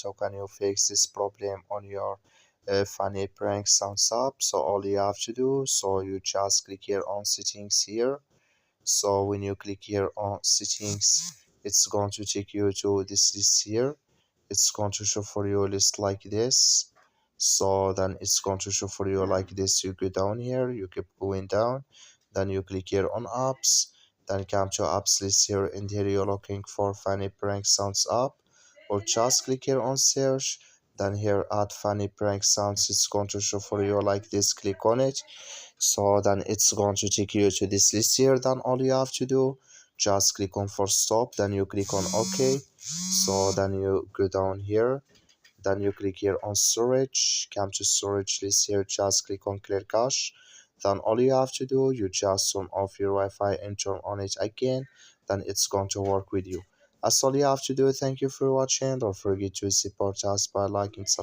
how can you fix this problem on your funny prank sounds app. So all you have to do, so you just click here on settings here. So when you click here on settings, it's going to take you to this list here. It's going to show for you a list like this. So then it's going to show for you like this. You go down here, you keep going down, then you click here on apps, then come to apps list here, and here you're looking for funny prank sounds app, or just click here on search, then here add funny prank sounds. It's going to show for you like this. Click on it, so then it's going to take you to this list here. Then all you have to do, just click on for stop, then you click on OK. So then you go down here, then you click here on storage, come to storage list here, just click on clear cache. Then all you have to do, you just turn off your Wi-Fi and turn on it again, then it's going to work with you. That's all you have to do. Thank you for watching. Don't forget to support us by liking, subscribing.